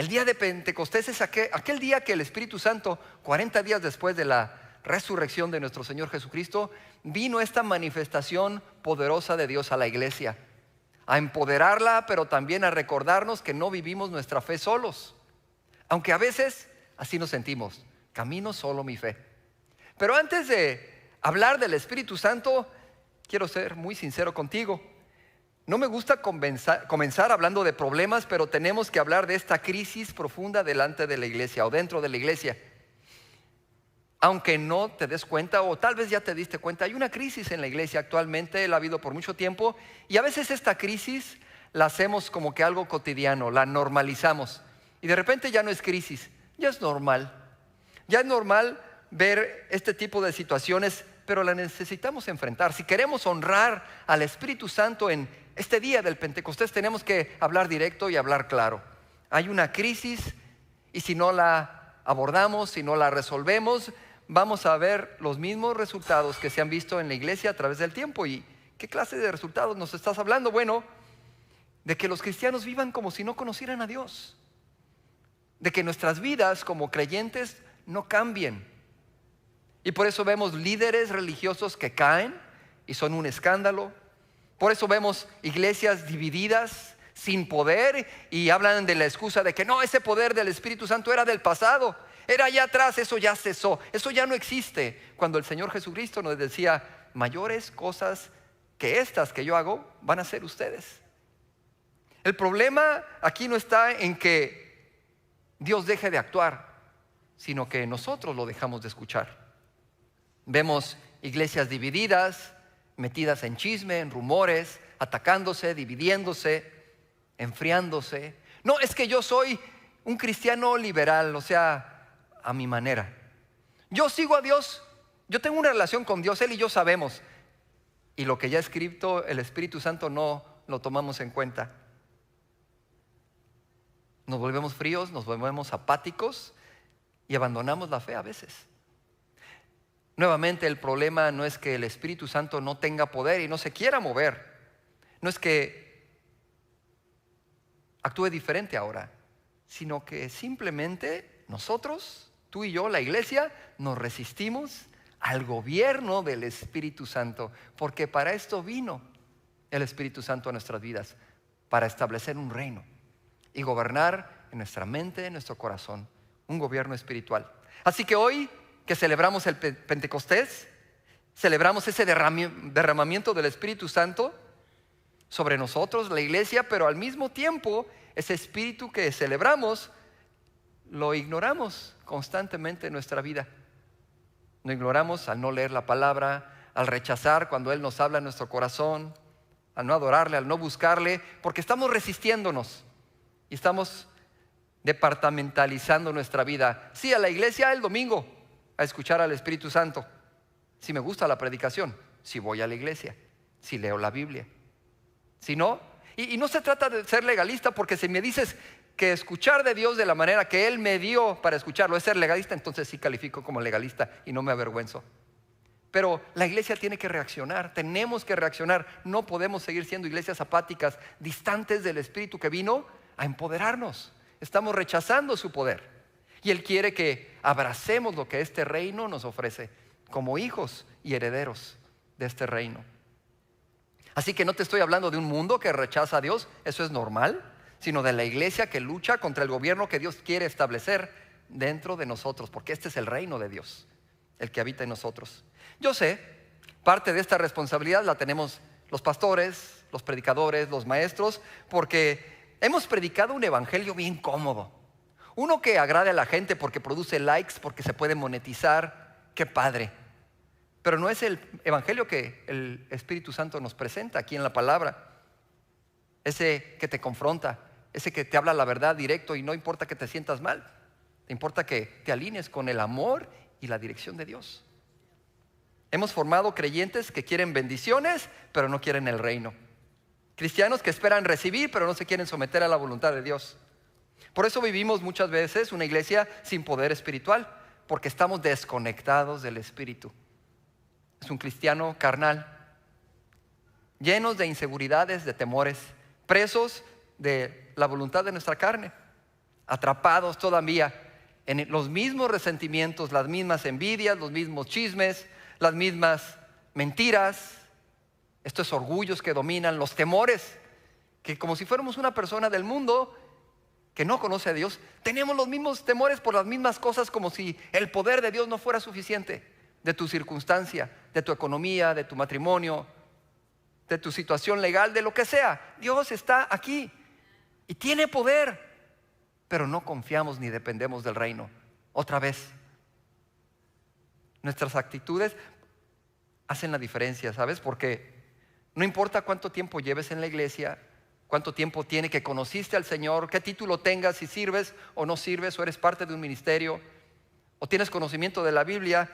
El día de Pentecostés es aquel día que el Espíritu Santo, 40 días después de la resurrección de nuestro Señor Jesucristo, vino esta manifestación poderosa de Dios a la iglesia, a empoderarla, pero también a recordarnos que no vivimos nuestra fe solos. Aunque a veces así nos sentimos, camino solo mi fe. Pero antes de hablar del Espíritu Santo, quiero ser muy sincero contigo. No me gusta comenzar hablando de problemas, pero tenemos que hablar de esta crisis profunda delante de la iglesia o dentro de la iglesia. Aunque no te des cuenta, o tal vez ya te diste cuenta, hay una crisis en la iglesia actualmente, la ha habido por mucho tiempo, y a veces esta crisis la hacemos como que algo cotidiano, la normalizamos, y de repente ya no es crisis, ya es normal. Ya es normal ver este tipo de situaciones, pero la necesitamos enfrentar. Si queremos honrar al Espíritu Santo en este día del Pentecostés, tenemos que hablar directo y hablar claro. Hay una crisis, y si no la abordamos, si no la resolvemos, vamos a ver los mismos resultados que se han visto en la iglesia a través del tiempo. ¿Y qué clase de resultados nos estás hablando? Bueno, de que los cristianos vivan como si no conocieran a Dios, de que nuestras vidas como creyentes no cambien. Y por eso vemos líderes religiosos que caen y son un escándalo. Por eso vemos iglesias divididas, sin poder, y hablan de la excusa de que no, ese poder del Espíritu Santo era del pasado, era allá atrás, eso ya cesó, eso ya no existe. Cuando el Señor Jesucristo nos decía, mayores cosas que estas que yo hago van a ser ustedes. El problema aquí no está en que Dios deje de actuar, sino que nosotros lo dejamos de escuchar. Vemos iglesias divididas, metidas en chisme, en rumores, atacándose, dividiéndose, enfriándose. No, es que yo soy un cristiano liberal, o sea, a mi manera. Yo sigo a Dios, yo tengo una relación con Dios, Él y yo sabemos. Y lo que ya ha escrito el Espíritu Santo no lo tomamos en cuenta. Nos volvemos fríos, nos volvemos apáticos y abandonamos la fe a veces. Nuevamente, el problema no es que el Espíritu Santo no tenga poder y no se quiera mover. No es que actúe diferente ahora, sino que simplemente nosotros, tú y yo, la iglesia, nos resistimos al gobierno del Espíritu Santo, porque para esto vino el Espíritu Santo a nuestras vidas, para establecer un reino y gobernar en nuestra mente, en nuestro corazón, un gobierno espiritual. Así que hoy que celebramos el Pentecostés, celebramos ese derramamiento del Espíritu Santo sobre nosotros, la iglesia, pero al mismo tiempo ese Espíritu que celebramos lo ignoramos constantemente en nuestra vida. Lo ignoramos al no leer la palabra, al rechazar cuando Él nos habla en nuestro corazón, al no adorarle, al no buscarle, porque estamos resistiéndonos y estamos departamentalizando nuestra vida. Sí, a la iglesia el domingo, a escuchar al Espíritu Santo. Si me gusta la predicación, si voy a la iglesia, si leo la Biblia. Si no, y no se trata de ser legalista, porque si me dices que escuchar de Dios de la manera que Él me dio para escucharlo es ser legalista, entonces sí califico como legalista y no me avergüenzo. Pero la iglesia tiene que reaccionar, tenemos que reaccionar. No podemos seguir siendo iglesias apáticas, distantes del Espíritu que vino a empoderarnos. Estamos rechazando su poder. Y Él quiere que abracemos lo que este reino nos ofrece como hijos y herederos de este reino. Así que no te estoy hablando de un mundo que rechaza a Dios, eso es normal, sino de la iglesia que lucha contra el gobierno que Dios quiere establecer dentro de nosotros, porque este es el reino de Dios, el que habita en nosotros. Yo sé, parte de esta responsabilidad la tenemos los pastores, los predicadores, los maestros, porque hemos predicado un evangelio bien cómodo. Uno que agrade a la gente porque produce likes, porque se puede monetizar. ¡Qué padre! Pero no es el evangelio que el Espíritu Santo nos presenta aquí en la palabra. Ese que te confronta, ese que te habla la verdad directo y no importa que te sientas mal. Te importa que te alinees con el amor y la dirección de Dios. Hemos formado creyentes que quieren bendiciones, pero no quieren el reino. Cristianos que esperan recibir, pero no se quieren someter a la voluntad de Dios. Por eso vivimos muchas veces una iglesia sin poder espiritual, porque estamos desconectados del Espíritu. Es un cristiano carnal, llenos de inseguridades, de temores, presos de la voluntad de nuestra carne. atrapados todavía en los mismos resentimientos, las mismas envidias, los mismos chismes, las mismas mentiras, estos orgullos que dominan, los temores, que como si fuéramos una persona del mundo que no conoce a Dios, tenemos los mismos temores por las mismas cosas, como si el poder de Dios no fuera suficiente, de tu circunstancia, de tu economía, de tu matrimonio, de tu situación legal, de lo que sea. Dios está aquí y tiene poder, pero no confiamos ni dependemos del reino. Otra vez, nuestras actitudes hacen la diferencia, ¿sabes? Porque no importa cuánto tiempo lleves en la iglesia, cuánto tiempo tiene que conociste al Señor, qué título tengas, si sirves o no sirves, o eres parte de un ministerio, o tienes conocimiento de la Biblia,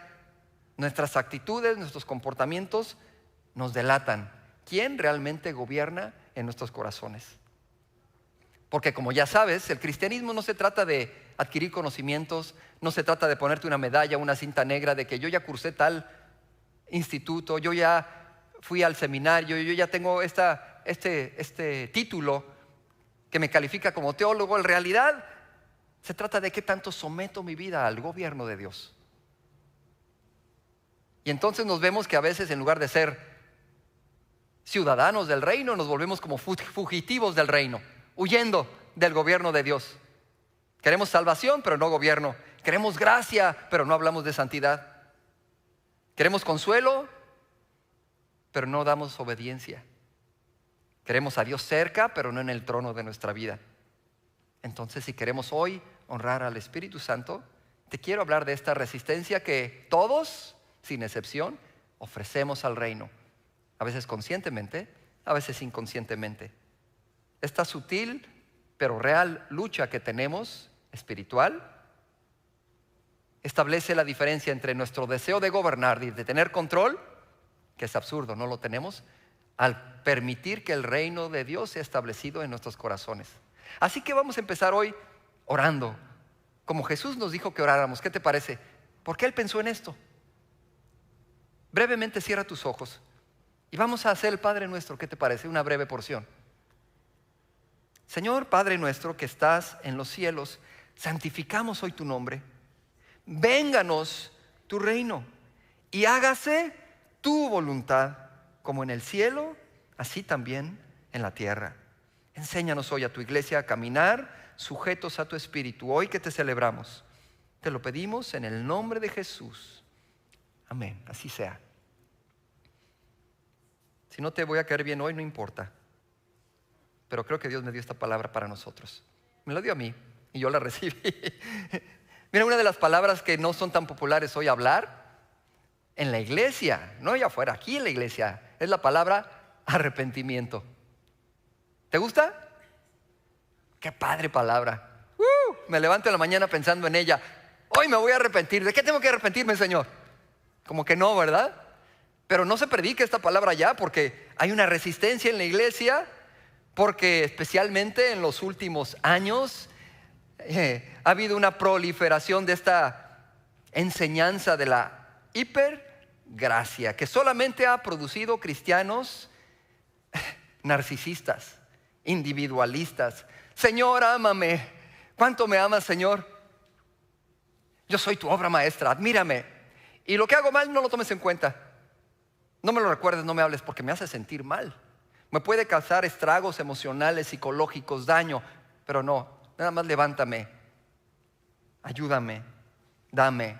nuestras actitudes, nuestros comportamientos nos delatan quién realmente gobierna en nuestros corazones. Porque como ya sabes, el cristianismo no se trata de adquirir conocimientos, no se trata de ponerte una medalla, una cinta negra de que yo ya cursé tal instituto, yo ya fui al seminario, yo ya tengo este título que me califica como teólogo. En realidad se trata de qué tanto someto mi vida al gobierno de Dios. Y entonces nos vemos que a veces, en lugar de ser ciudadanos del reino, nos volvemos como fugitivos del reino, huyendo del gobierno de Dios. Queremos salvación, pero no gobierno. Queremos gracia, pero no hablamos de santidad. Queremos consuelo, pero no damos obediencia. Queremos a Dios cerca, pero no en el trono de nuestra vida. Entonces, si queremos hoy honrar al Espíritu Santo, te quiero hablar de esta resistencia que todos, sin excepción, ofrecemos al reino. A veces conscientemente, a veces inconscientemente. Esta sutil pero real lucha que tenemos, espiritual, establece la diferencia entre nuestro deseo de gobernar y de tener control, que es absurdo, no lo tenemos, al permitir que el reino de Dios sea establecido en nuestros corazones. Así que vamos a empezar hoy orando, como Jesús nos dijo que oráramos. ¿Qué te parece? ¿Por qué Él pensó en esto? Brevemente cierra tus ojos y vamos a hacer el Padre Nuestro. ¿Qué te parece? Una breve porción. Señor Padre nuestro que estás en los cielos, santificamos hoy tu nombre. Vénganos tu reino y hágase tu voluntad, como en el cielo, así también en la tierra. Enséñanos hoy a tu iglesia a caminar sujetos a tu espíritu, hoy que te celebramos. Te lo pedimos en el nombre de Jesús. Amén, así sea. Si no te voy a caer bien hoy, no importa. Pero creo que Dios me dio esta palabra para nosotros. Me la dio a mí y yo la recibí. Mira, una de las palabras que no son tan populares hoy hablar en la iglesia, no allá afuera, aquí en la iglesia, es la palabra arrepentimiento. ¿Te gusta? Qué padre palabra. Me levanto en la mañana pensando en ella. Hoy me voy a arrepentir. ¿De qué tengo que arrepentirme, Señor? Como que no, ¿verdad? Pero no se predica esta palabra ya porque hay una resistencia en la iglesia, porque especialmente en los últimos años ha habido una proliferación de esta enseñanza de la hipergracia, que solamente ha producido cristianos narcisistas, individualistas. Señor, ámame. ¿Cuánto me amas, Señor? Yo soy tu obra maestra, admírame. Y lo que hago mal no lo tomes en cuenta. No me lo recuerdes, no me hables, porque me hace sentir mal. Me puede causar estragos emocionales, psicológicos, daño. Pero no, nada más levántame, ayúdame, dame.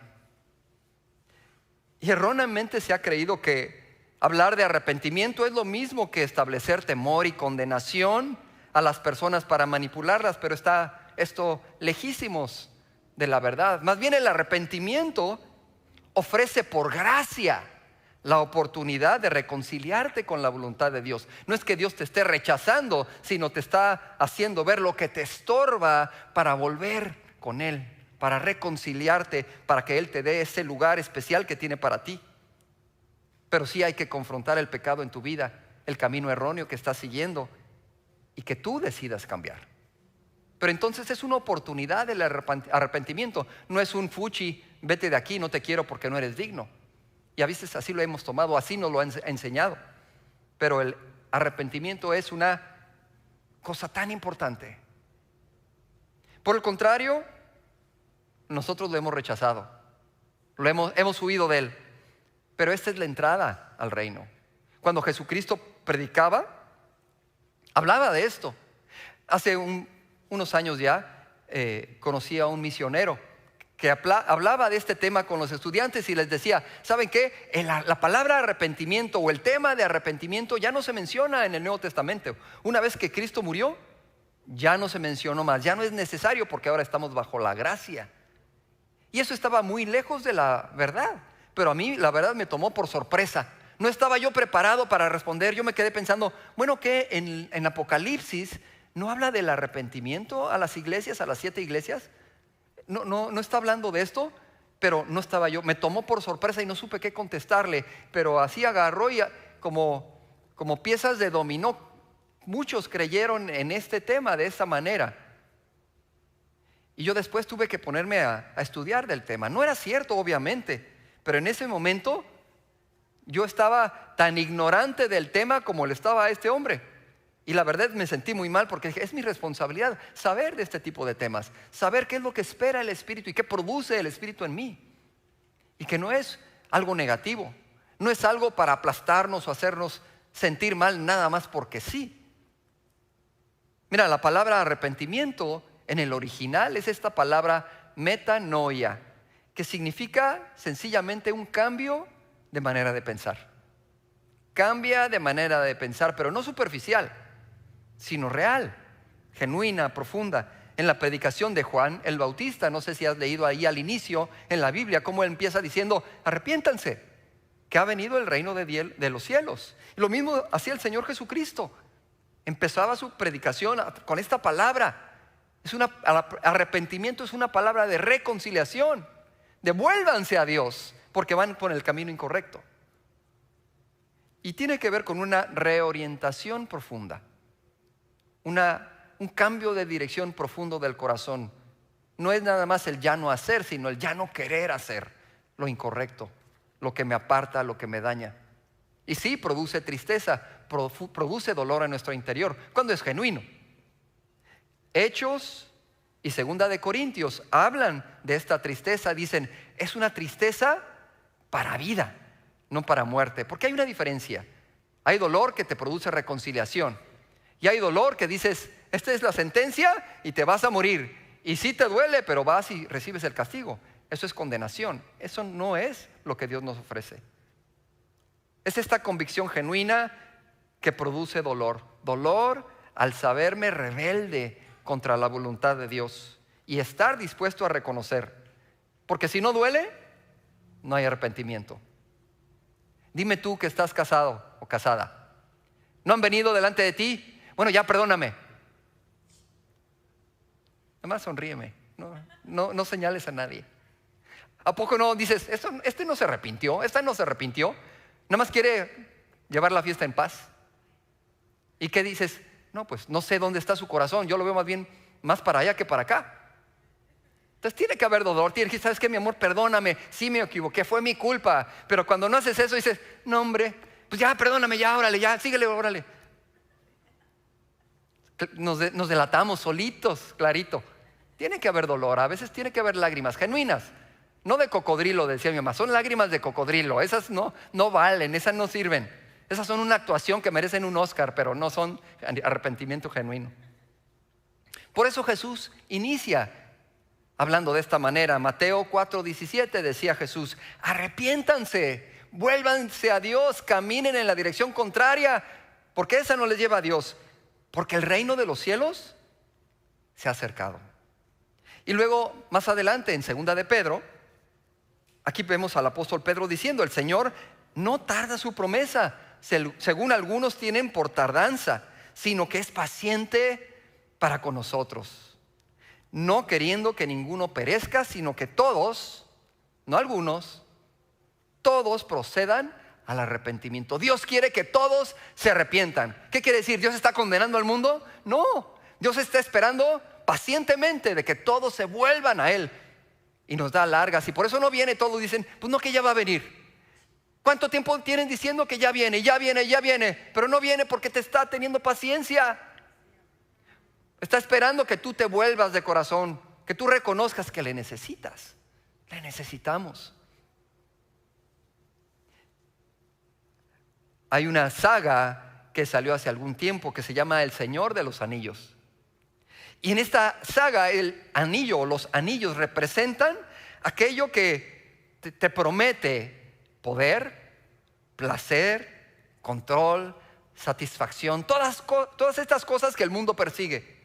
Y erróneamente se ha creído que hablar de arrepentimiento es lo mismo que establecer temor y condenación a las personas para manipularlas, pero está esto lejísimos de la verdad. Más bien el arrepentimiento ofrece por gracia la oportunidad de reconciliarte con la voluntad de Dios. No es que Dios te esté rechazando, sino te está haciendo ver lo que te estorba para volver con Él, para reconciliarte, para que Él te dé ese lugar especial que tiene para ti. Pero sí hay que confrontar el pecado en tu vida, el camino erróneo que estás siguiendo y que tú decidas cambiar. Pero entonces es una oportunidad del arrepentimiento. No es un fuchi, vete de aquí, no te quiero porque no eres digno. Y a veces así lo hemos tomado, así nos lo han enseñado. Pero el arrepentimiento es una cosa tan importante. Por el contrario, nosotros lo hemos rechazado, hemos huido de Él. Pero esta es la entrada al reino. Cuando Jesucristo predicaba, hablaba de esto. Hace unos años ya conocí a un misionero que hablaba de este tema con los estudiantes y les decía, ¿saben qué? La palabra arrepentimiento o el tema de arrepentimiento ya no se menciona en el Nuevo Testamento. Una vez que Cristo murió, ya no se mencionó más, ya no es necesario porque ahora estamos bajo la gracia. Y eso estaba muy lejos de la verdad, pero a mí la verdad me tomó por sorpresa. No estaba yo preparado para responder. Yo me quedé pensando, bueno, ¿qué? En Apocalipsis no habla del arrepentimiento a las iglesias, a las 7 iglesias. No está hablando de esto, pero no estaba yo. Me tomó por sorpresa y no supe qué contestarle, pero así agarró y como piezas de dominó, muchos creyeron en este tema de esta manera. Y yo después tuve que ponerme a estudiar del tema. No era cierto, obviamente, pero en ese momento yo estaba tan ignorante del tema como lo estaba este hombre. Y la verdad me sentí muy mal porque es mi responsabilidad saber de este tipo de temas, saber qué es lo que espera el Espíritu y qué produce el Espíritu en mí. Y que no es algo negativo, no es algo para aplastarnos o hacernos sentir mal nada más porque sí. Mira, la palabra arrepentimiento en el original es esta palabra metanoia, que significa sencillamente un cambio de manera de pensar. Cambia de manera de pensar, pero no superficial, sino real, genuina, profunda. En la predicación de Juan el Bautista, no sé si has leído ahí al inicio en la Biblia, cómo él empieza diciendo, arrepiéntanse, que ha venido el reino de los cielos. Y lo mismo hacía el Señor Jesucristo. Empezaba su predicación con esta palabra. Arrepentimiento es una palabra de reconciliación. Devuélvanse a Dios porque van por el camino incorrecto. Y tiene que ver con una reorientación profunda, un cambio de dirección profundo del corazón. No es nada más el ya no hacer, sino el ya no querer hacer lo incorrecto, lo que me aparta, lo que me daña. Y sí, produce tristeza, produce dolor en nuestro interior, cuando es genuino. Hechos y 2 de Corintios hablan de esta tristeza. Dicen, es una tristeza para vida, no para muerte. Porque hay una diferencia. Hay dolor que te produce reconciliación. Y hay dolor que dices, esta es la sentencia y te vas a morir. Y sí te duele, pero vas y recibes el castigo. Eso es condenación. Eso no es lo que Dios nos ofrece. Es esta convicción genuina que produce dolor. Dolor al saberme rebelde contra la voluntad de Dios y estar dispuesto a reconocer. Porque si no duele, no hay arrepentimiento. Dime tú que estás casado o casada. ¿No han venido delante de ti? Bueno, ya perdóname. Nada más sonríeme. No señales a nadie. ¿A poco no dices, este no se arrepintió? ¿Esta no se arrepintió? Nada más quiere llevar la fiesta en paz. ¿Y qué dices? No, pues no sé dónde está su corazón. Yo lo veo más bien más para allá que para acá. Entonces tiene que haber dolor. Tiene que decir, ¿sabes qué, mi amor? Perdóname. Sí me equivoqué, fue mi culpa. Pero cuando no haces eso dices, no, hombre, pues ya, perdóname, ya, órale, ya, síguele, órale. Nos delatamos solitos, clarito. Tiene que haber dolor. A veces tiene que haber lágrimas genuinas. No de cocodrilo, decía mi mamá. Son lágrimas de cocodrilo. Esas no valen, esas no sirven. Esas son una actuación que merecen un Oscar, pero no son arrepentimiento genuino. Por eso Jesús inicia hablando de esta manera. Mateo 4:17 decía Jesús, arrepiéntanse, vuélvanse a Dios, caminen en la dirección contraria, porque esa no les lleva a Dios, porque el reino de los cielos se ha acercado. Y luego, más adelante, en 2 de Pedro, aquí vemos al apóstol Pedro diciendo, el Señor no tarda su promesa, según algunos tienen por tardanza, sino que es paciente para con nosotros, no queriendo que ninguno perezca, sino que todos, no algunos, todos procedan al arrepentimiento. Dios quiere que todos se arrepientan. ¿Qué quiere decir? ¿Dios está condenando al mundo? No, Dios está esperando pacientemente de que todos se vuelvan a Él. Y nos da largas, y por eso no viene. Todos dicen, pues no, que ya va a venir. ¿Cuánto tiempo tienen diciendo que ya viene, ya viene, ya viene? Pero no viene porque te está teniendo paciencia. Está esperando que tú te vuelvas de corazón, que tú reconozcas que le necesitas. Le necesitamos. Hay una saga que salió hace algún tiempo que se llama El Señor de los Anillos. Y en esta saga el anillo o los anillos representan aquello que te promete poder, placer, control, satisfacción, todas estas cosas que el mundo persigue.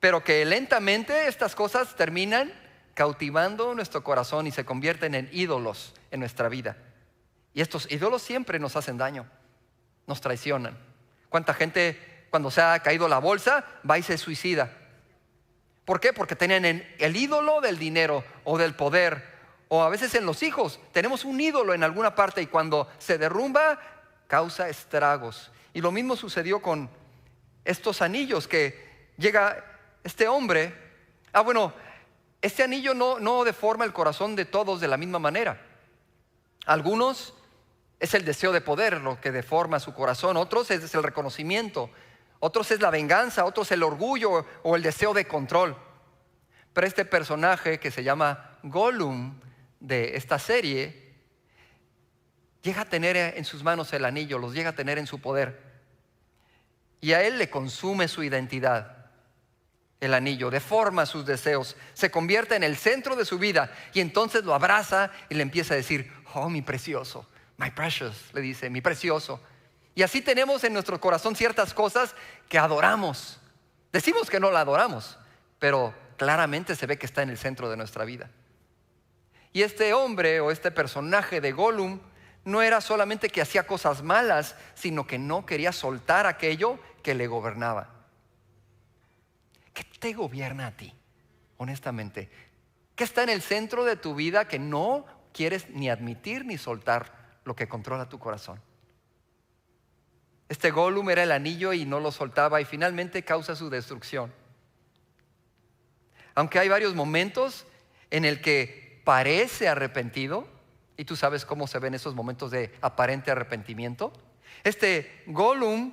Pero que lentamente estas cosas terminan cautivando nuestro corazón y se convierten en ídolos en nuestra vida. Y estos ídolos siempre nos hacen daño, nos traicionan. ¿Cuánta gente cuando se ha caído la bolsa va y se suicida? ¿Por qué? Porque tienen el ídolo del dinero o del poder. O a veces en los hijos tenemos un ídolo en alguna parte y cuando se derrumba causa estragos. Y lo mismo sucedió con estos anillos que llega este hombre. Este anillo no deforma el corazón de todos de la misma manera. Algunos es el deseo de poder lo que deforma su corazón, otros es el reconocimiento, otros es la venganza, otros el orgullo o el deseo de control. Pero este personaje que se llama Gollum de esta serie llega a tener en sus manos el anillo, los llega a tener en su poder. Y a él le consume su identidad. El anillo deforma sus deseos, se convierte en el centro de su vida y entonces lo abraza y le empieza a decir, oh, mi precioso, my precious, le dice, mi precioso. Y así tenemos en nuestro corazón ciertas cosas que adoramos. Decimos que no la adoramos, pero claramente se ve que está en el centro de nuestra vida. Y este hombre o este personaje de Gollum no era solamente que hacía cosas malas, sino que no quería soltar aquello que le gobernaba. ¿Qué te gobierna a ti, honestamente? ¿Qué está en el centro de tu vida que no quieres ni admitir ni soltar lo que controla tu corazón? Este Gollum era el anillo y no lo soltaba y finalmente causa su destrucción. Aunque hay varios momentos en el que parece arrepentido, y tú sabes cómo se ven esos momentos de aparente arrepentimiento. Este Gollum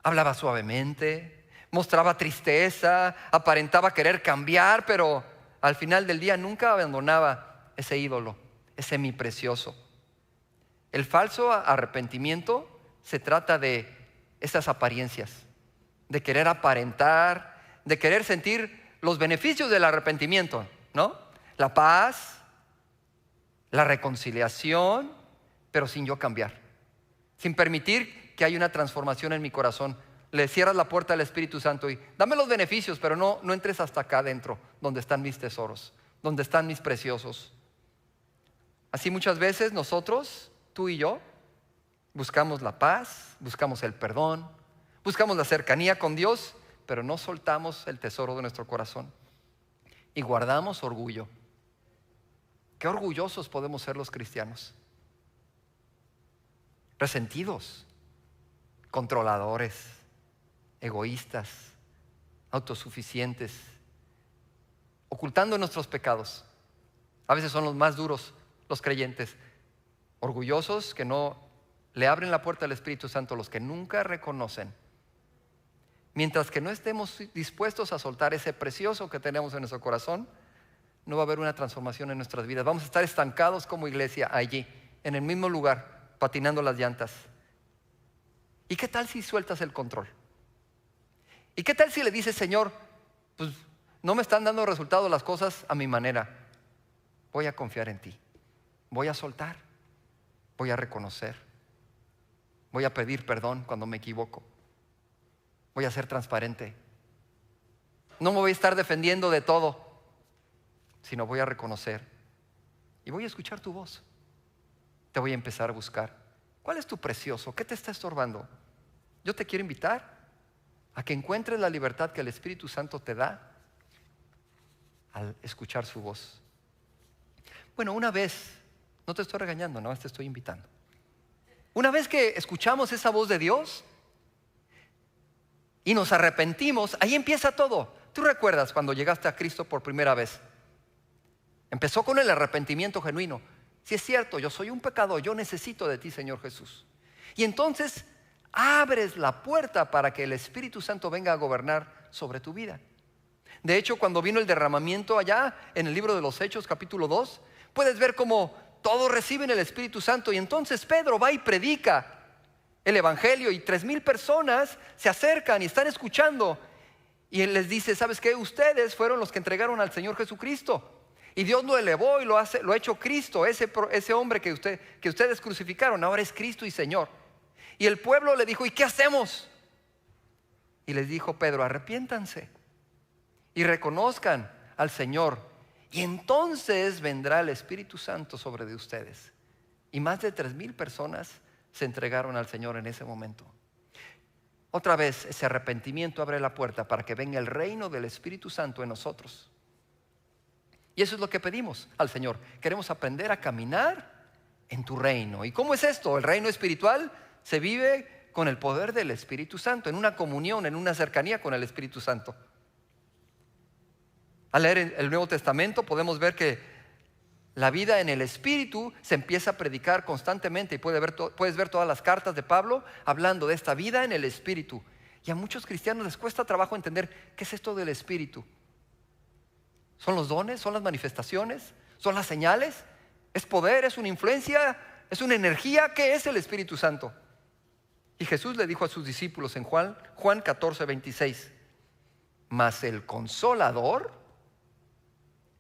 hablaba suavemente, mostraba tristeza, aparentaba querer cambiar, pero al final del día nunca abandonaba ese ídolo, ese mi precioso. El falso arrepentimiento se trata de esas apariencias, de querer aparentar, de querer sentir los beneficios del arrepentimiento, ¿no? La paz, la reconciliación, pero sin yo cambiar, sin permitir que haya una transformación en mi corazón. Le cierras la puerta al Espíritu Santo y dame los beneficios, pero no entres hasta acá adentro, donde están mis tesoros, donde están mis preciosos. Así muchas veces nosotros, tú y yo, buscamos la paz, buscamos el perdón, buscamos la cercanía con Dios, pero no soltamos el tesoro de nuestro corazón y guardamos orgullo. Qué orgullosos podemos ser los cristianos. Resentidos, controladores, egoístas, autosuficientes, ocultando nuestros pecados. A veces son los más duros los creyentes, orgullosos que no le abren la puerta al Espíritu Santo, los que nunca reconocen. Mientras que no estemos dispuestos a soltar ese precioso que tenemos en nuestro corazón, no va a haber una transformación en nuestras vidas. Vamos a estar estancados como iglesia allí, en el mismo lugar, patinando las llantas. ¿Y qué tal si sueltas el control? ¿Y qué tal si le dices, Señor, pues no me están dando resultados las cosas a mi manera? Voy a confiar en ti. Voy a soltar. Voy a reconocer. Voy a pedir perdón cuando me equivoco. Voy a ser transparente. No me voy a estar defendiendo de todo, sino voy a reconocer y voy a escuchar tu voz. Te voy a empezar a buscar. ¿Cuál es tu precioso? ¿Qué te está estorbando? Yo te quiero invitar a que encuentres la libertad que el Espíritu Santo te da al escuchar su voz. Bueno, una vez, no te estoy regañando, no, te estoy invitando. Una vez que escuchamos esa voz de Dios y nos arrepentimos, ahí empieza todo. ¿Tú recuerdas cuando llegaste a Cristo por primera vez? Empezó con el arrepentimiento genuino. Si es cierto, yo soy un pecador, yo necesito de ti, Señor Jesús. Y entonces abres la puerta para que el Espíritu Santo venga a gobernar sobre tu vida. De hecho, cuando vino el derramamiento allá en el libro de los Hechos, capítulo 2, puedes ver cómo todos reciben el Espíritu Santo. Y entonces Pedro va y predica el Evangelio y 3,000 personas se acercan y están escuchando. Y él les dice, ¿sabes qué? Ustedes fueron los que entregaron al Señor Jesucristo. Y Dios lo elevó y lo ha hecho Cristo. Ese hombre que ustedes crucificaron ahora es Cristo y Señor. Y el pueblo le dijo, ¿y qué hacemos? Y les dijo Pedro, arrepiéntanse y reconozcan al Señor. Y entonces vendrá el Espíritu Santo sobre de ustedes. Y más de 3,000 personas se entregaron al Señor en ese momento. Otra vez, ese arrepentimiento abre la puerta para que venga el reino del Espíritu Santo en nosotros. Y eso es lo que pedimos al Señor. Queremos aprender a caminar en tu reino. ¿Y cómo es esto? El reino espiritual se vive con el poder del Espíritu Santo, en una comunión, en una cercanía con el Espíritu Santo. Al leer el Nuevo Testamento podemos ver que la vida en el Espíritu se empieza a predicar constantemente. Y puedes ver todas las cartas de Pablo hablando de esta vida en el Espíritu. Y a muchos cristianos les cuesta trabajo entender qué es esto del Espíritu. ¿Son los dones? ¿Son las manifestaciones? ¿Son las señales? ¿Es poder? ¿Es una influencia? ¿Es una energía? ¿Qué es el Espíritu Santo? Y Jesús le dijo a sus discípulos en Juan 14:26, mas el Consolador,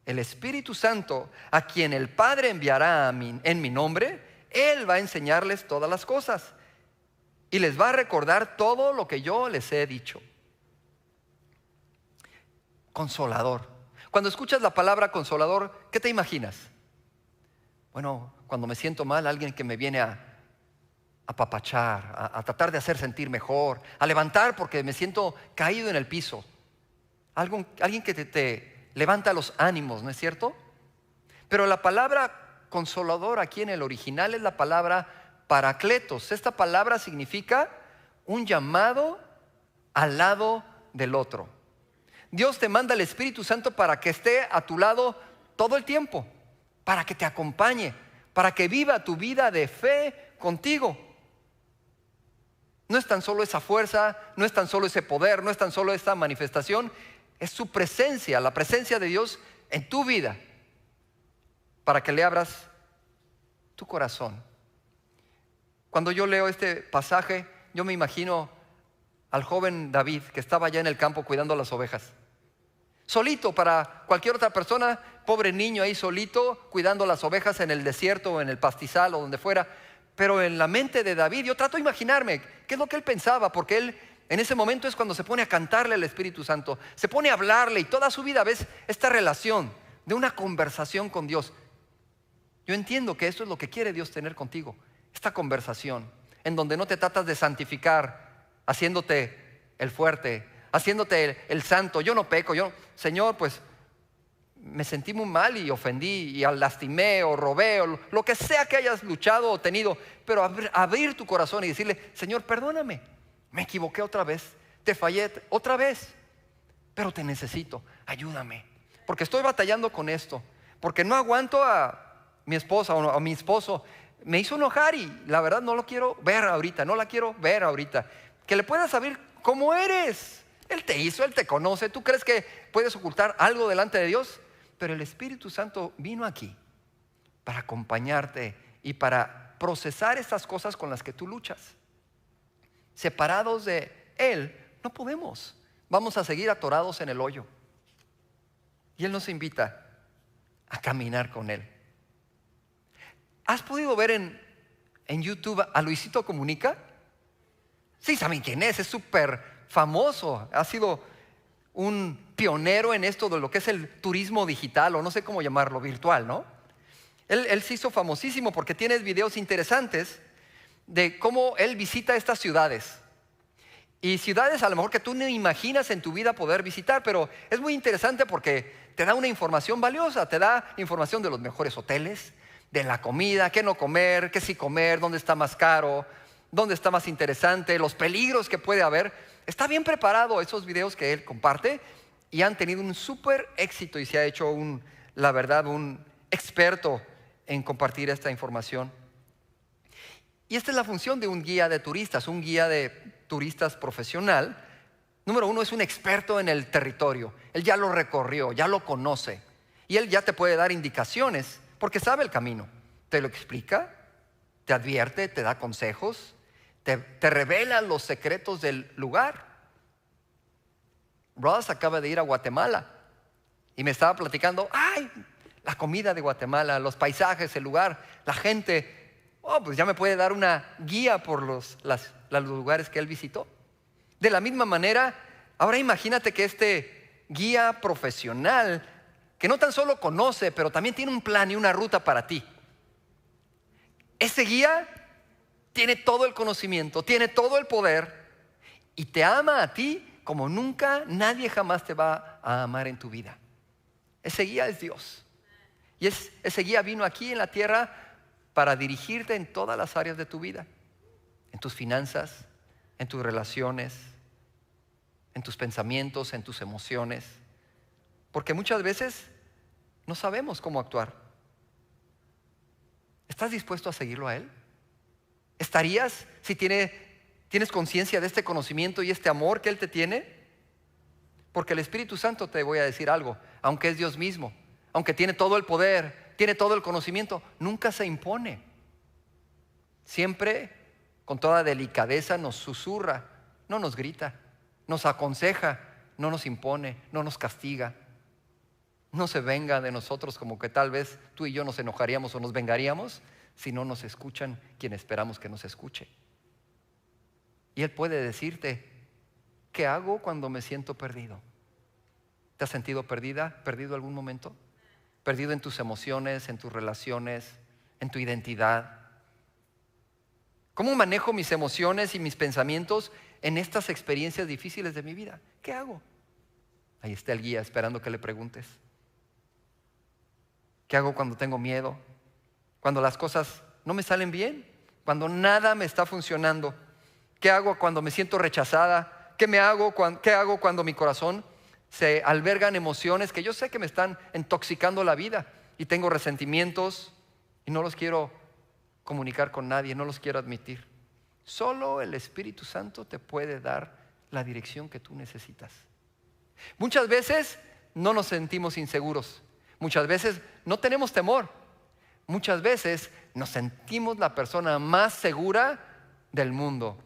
el Espíritu Santo, a quien el Padre enviará en mi nombre, Él va a enseñarles todas las cosas y les va a recordar todo lo que yo les he dicho. Consolador. Cuando escuchas la palabra consolador, ¿qué te imaginas? Bueno, cuando me siento mal, alguien que me viene a apapachar, a tratar de hacer sentir mejor, a levantar porque me siento caído en el piso. Alguien que te levanta los ánimos, ¿no es cierto? Pero la palabra consolador aquí en el original es la palabra paracletos. Esta palabra significa un llamado al lado del otro. Dios te manda el Espíritu Santo para que esté a tu lado todo el tiempo, para que te acompañe, para que viva tu vida de fe contigo. No es tan solo esa fuerza, no es tan solo ese poder, no es tan solo esta manifestación, es su presencia, la presencia de Dios en tu vida, para que le abras tu corazón. Cuando yo leo este pasaje, yo me imagino al joven David que estaba allá en el campo cuidando las ovejas. Solito, para cualquier otra persona, pobre niño ahí solito, cuidando las ovejas en el desierto o en el pastizal o donde fuera. Pero en la mente de David, yo trato de imaginarme qué es lo que él pensaba, porque él en ese momento es cuando se pone a cantarle al Espíritu Santo, se pone a hablarle y toda su vida ves esta relación de una conversación con Dios. Yo entiendo que esto es lo que quiere Dios tener contigo, esta conversación en donde no te tratas de santificar, haciéndote el fuerte, haciéndote el santo. Yo no peco, Señor, pues me sentí muy mal y ofendí y lastimé o robé o lo que sea que hayas luchado o tenido, pero abrir tu corazón y decirle, Señor, perdóname, me equivoqué otra vez, te fallé otra vez, pero te necesito, ayúdame, porque estoy batallando con esto, porque no aguanto a mi esposa o a mi esposo, me hizo enojar y la verdad no lo quiero ver ahorita, no la quiero ver ahorita. Que le puedas saber cómo eres. Él te hizo, Él te conoce. ¿Tú crees que puedes ocultar algo delante de Dios? Pero el Espíritu Santo vino aquí para acompañarte y para procesar estas cosas con las que tú luchas. Separados de Él no podemos. Vamos a seguir atorados en el hoyo. Y Él nos invita a caminar con Él. ¿Has podido ver en YouTube a Luisito Comunica? Sí, saben quién es súper famoso. Ha sido un pionero en esto de lo que es el turismo digital, o no sé cómo llamarlo, virtual, ¿no? Él se hizo famosísimo porque tiene videos interesantes de cómo él visita estas ciudades. Y ciudades a lo mejor que tú no imaginas en tu vida poder visitar, pero es muy interesante porque te da una información valiosa, te da información de los mejores hoteles, de la comida, qué no comer, qué sí comer, dónde está más caro, dónde está más interesante, los peligros que puede haber. Está bien preparado esos videos que él comparte y han tenido un súper éxito y se ha hecho la verdad, un experto en compartir esta información. Y esta es la función de un guía de turistas, un guía de turistas profesional. Número uno, es un experto en el territorio. Él ya lo recorrió, ya lo conoce. Y él ya te puede dar indicaciones porque sabe el camino. Te lo explica, te advierte, te da consejos, te revela los secretos del lugar. Ross acaba de ir a Guatemala y me estaba platicando, ¡ay! La comida de Guatemala, los paisajes, el lugar, la gente. Pues ya me puede dar una guía por los lugares que él visitó. De la misma manera, ahora imagínate que este guía profesional, que no tan solo conoce, pero también tiene un plan y una ruta para ti. Ese guía tiene todo el conocimiento, tiene todo el poder y te ama a ti como nunca nadie jamás te va a amar en tu vida. Ese guía es Dios. Y ese guía vino aquí en la tierra para dirigirte en todas las áreas de tu vida. En tus finanzas, en tus relaciones, en tus pensamientos, en tus emociones. Porque muchas veces no sabemos cómo actuar. ¿Estás dispuesto a seguirlo a Él? ¿Estarías, si tienes conciencia de este conocimiento y este amor que Él te tiene? Porque el Espíritu Santo, te voy a decir algo, aunque es Dios mismo, aunque tiene todo el poder, tiene todo el conocimiento, nunca se impone. Siempre con toda delicadeza nos susurra, no nos grita, nos aconseja, no nos impone, no nos castiga. No se venga de nosotros como que tal vez tú y yo nos enojaríamos o nos vengaríamos si no nos escuchan quien esperamos que nos escuche. Y Él puede decirte, ¿qué hago cuando me siento perdido? ¿Te has sentido perdida, perdido algún momento? Perdido en tus emociones, en tus relaciones, en tu identidad. ¿Cómo manejo mis emociones y mis pensamientos en estas experiencias difíciles de mi vida? ¿Qué hago? Ahí está el guía esperando que le preguntes. ¿Qué hago cuando tengo miedo? Cuando las cosas no me salen bien, cuando nada me está funcionando. ¿Qué hago cuando me siento rechazada? ¿Qué hago cuando mi corazón se albergan emociones que yo sé que me están intoxicando la vida y tengo resentimientos y no los quiero comunicar con nadie, no los quiero admitir? Solo el Espíritu Santo te puede dar la dirección que tú necesitas. Muchas veces no nos sentimos inseguros, muchas veces no tenemos temor, muchas veces nos sentimos la persona más segura del mundo,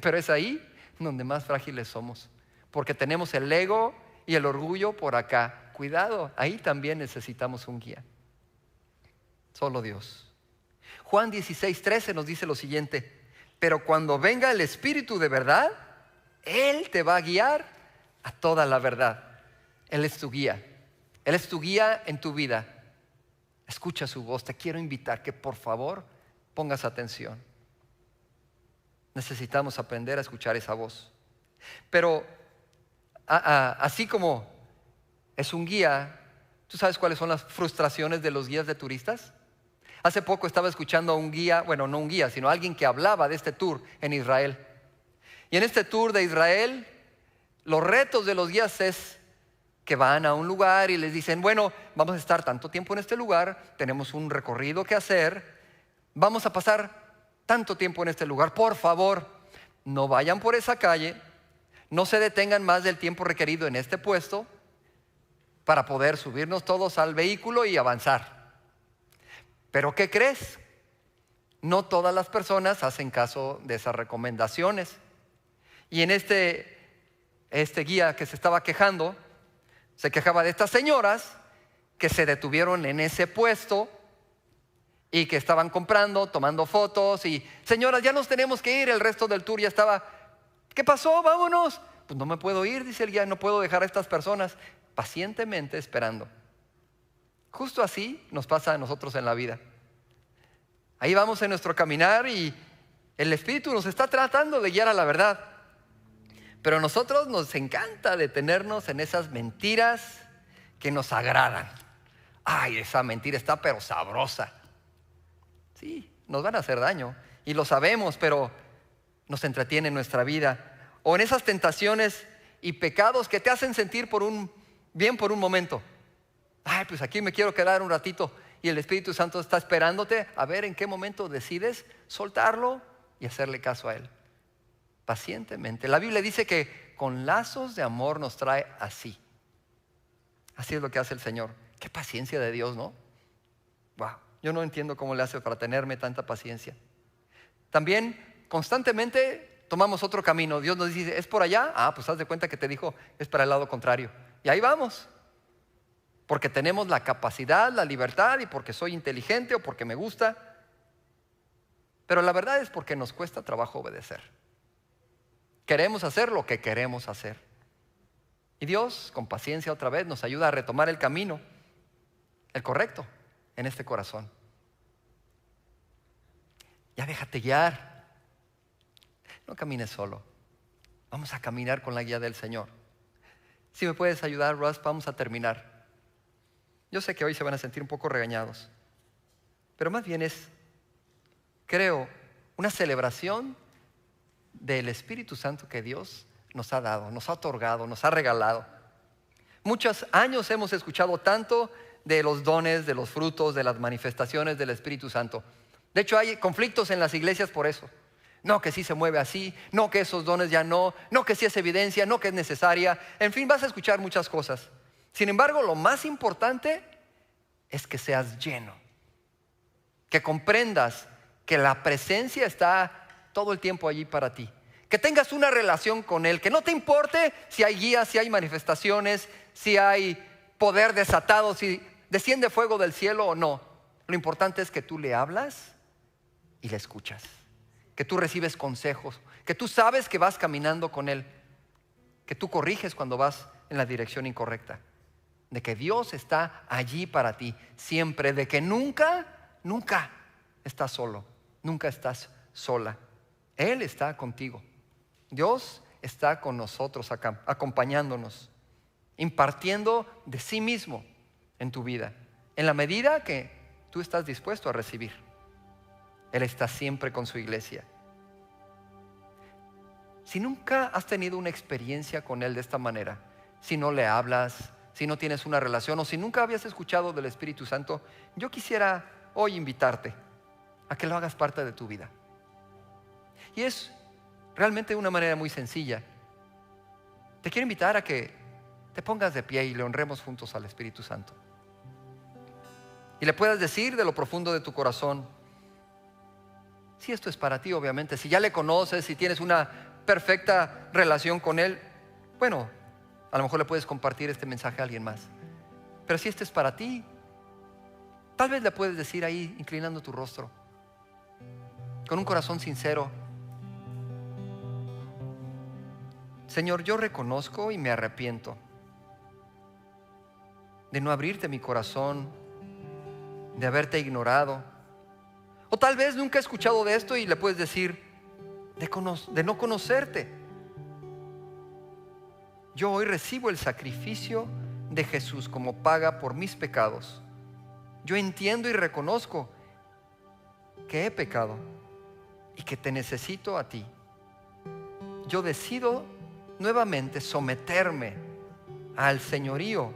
pero es ahí donde más frágiles somos, porque tenemos el ego y el orgullo por acá. Cuidado, ahí también necesitamos un guía. Solo Dios. Juan 16:13 nos dice lo siguiente: pero cuando venga el Espíritu de verdad, Él te va a guiar a toda la verdad. Él es tu guía. Él es tu guía en tu vida. Escucha su voz. Te quiero invitar que por favor pongas atención. Necesitamos aprender a escuchar esa voz. Pero así como es un guía, ¿tú sabes cuáles son las frustraciones de los guías de turistas? Hace poco estaba escuchando a un guía, bueno, no un guía, sino alguien que hablaba de este tour en Israel. Y en este tour de Israel, los retos de los guías es que van a un lugar y les dicen, bueno, vamos a estar tanto tiempo en este lugar, tenemos un recorrido que hacer, vamos a pasar tanto tiempo en este lugar, por favor, no vayan por esa calle, no se detengan más del tiempo requerido en este puesto para poder subirnos todos al vehículo y avanzar. Pero ¿qué crees? No todas las personas hacen caso de esas recomendaciones. Y en este guía que se estaba quejando, se quejaba de estas señoras que se detuvieron en ese puesto y que estaban comprando, tomando fotos y, señoras, ya nos tenemos que ir, el resto del tour ya estaba, ¿qué pasó? Vámonos. Pues no me puedo ir, dice el guía, no puedo dejar a estas personas pacientemente esperando. Justo así nos pasa a nosotros en la vida. Ahí vamos en nuestro caminar y el Espíritu nos está tratando de guiar a la verdad. Pero a nosotros nos encanta detenernos en esas mentiras que nos agradan. Ay, esa mentira está pero sabrosa. Sí, nos van a hacer daño y lo sabemos, pero nos entretiene en nuestra vida. O en esas tentaciones y pecados que te hacen sentir bien por un momento. Ay, pues aquí me quiero quedar un ratito y el Espíritu Santo está esperándote a ver en qué momento decides soltarlo y hacerle caso a Él. Pacientemente. La Biblia dice que con lazos de amor nos trae así. Así es lo que hace el Señor. Qué paciencia de Dios, ¿no? Wow, yo no entiendo cómo le hace para tenerme tanta paciencia. También constantemente tomamos otro camino. Dios nos dice, ¿es por allá? Pues haz de cuenta que te dijo, es para el lado contrario. Y ahí vamos. Porque tenemos la capacidad, la libertad y porque soy inteligente o porque me gusta. Pero la verdad es porque nos cuesta trabajo obedecer. Queremos hacer lo que queremos hacer. Y Dios, con paciencia otra vez, nos ayuda a retomar el camino, el correcto, en este corazón. Ya déjate guiar. No camines solo. Vamos a caminar con la guía del Señor. Si me puedes ayudar, Russ, vamos a terminar. Yo sé que hoy se van a sentir un poco regañados, pero más bien es, creo, una celebración del Espíritu Santo que Dios nos ha dado, nos ha otorgado, nos ha regalado. Muchos años hemos escuchado tanto de los dones, de los frutos, de las manifestaciones del Espíritu Santo. De hecho, hay conflictos en las iglesias por eso. No que sí se mueve así, no que esos dones ya no que sí es evidencia, no que es necesaria. En fin, vas a escuchar muchas cosas. Sin embargo, lo más importante es que seas lleno. Que comprendas que la presencia está todo el tiempo allí para ti. Que tengas una relación con Él. Que no te importe si hay guías, si hay manifestaciones, si hay poder desatado, si desciende fuego del cielo o no. Lo importante es que tú le hablas y le escuchas. Que tú recibes consejos. Que tú sabes que vas caminando con Él. Que tú corriges cuando vas en la dirección incorrecta. De que Dios está allí para ti siempre. De que nunca estás solo. Nunca estás sola. Él está contigo. Dios está con nosotros acá, acompañándonos, impartiendo de sí mismo en tu vida, en la medida que tú estás dispuesto a recibir. Él está siempre con su iglesia. Si nunca has tenido una experiencia con Él de esta manera, si no le hablas, si no tienes una relación o si nunca habías escuchado del Espíritu Santo, yo quisiera hoy invitarte a que lo hagas parte de tu vida. Y es realmente una manera muy sencilla. Te quiero invitar a que te pongas de pie y le honremos juntos al Espíritu Santo. Y le puedas decir de lo profundo de tu corazón, si esto es para ti, obviamente, si ya le conoces, si tienes una perfecta relación con Él, bueno, a lo mejor le puedes compartir este mensaje a alguien más. Pero si este es para ti, tal vez le puedes decir ahí, inclinando tu rostro, con un corazón sincero: Señor, yo reconozco y me arrepiento de no abrirte mi corazón, de haberte ignorado. O tal vez nunca he escuchado de esto y le puedes decir de no conocerte. Yo hoy recibo el sacrificio de Jesús como paga por mis pecados. Yo entiendo y reconozco que he pecado y que te necesito a ti. Yo decido nuevamente someterme al señorío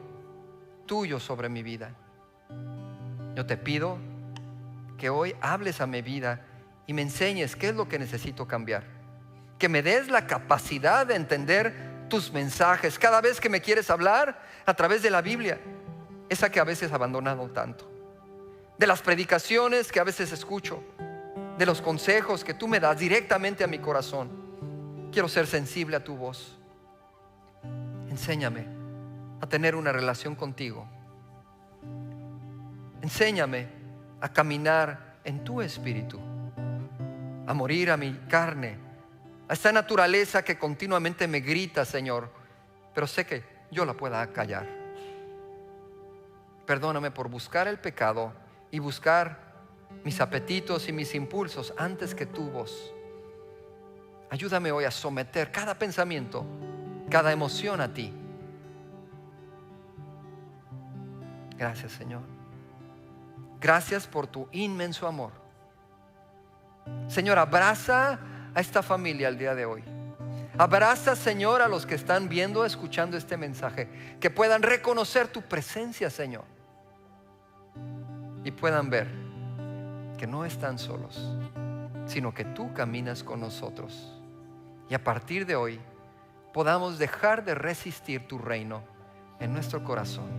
tuyo sobre mi vida. Yo te pido que hoy hables a mi vida y me enseñes qué es lo que necesito cambiar. Que me des la capacidad de entender tus mensajes cada vez que me quieres hablar a través de la Biblia, esa que a veces he abandonado tanto, de las predicaciones que a veces escucho, de los consejos que tú me das directamente a mi corazón. Quiero ser sensible a tu voz. Enséñame a tener una relación contigo. Enséñame a caminar en tu espíritu, a morir a mi carne, a esta naturaleza que continuamente me grita, Señor, pero sé que yo la pueda callar. Perdóname por buscar el pecado y buscar mis apetitos y mis impulsos antes que tu voz. Ayúdame hoy a someter cada pensamiento, cada emoción a ti. Gracias, Señor. Gracias por tu inmenso amor. Señor, abraza a esta familia el día de hoy. Abraza, Señor, a los que están viendo, escuchando este mensaje, que puedan reconocer tu presencia, Señor. y puedan ver que no están solos, sino que tú caminas con nosotros. Y a partir de hoy podamos dejar de resistir tu reino en nuestro corazón.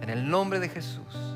En el nombre de Jesús.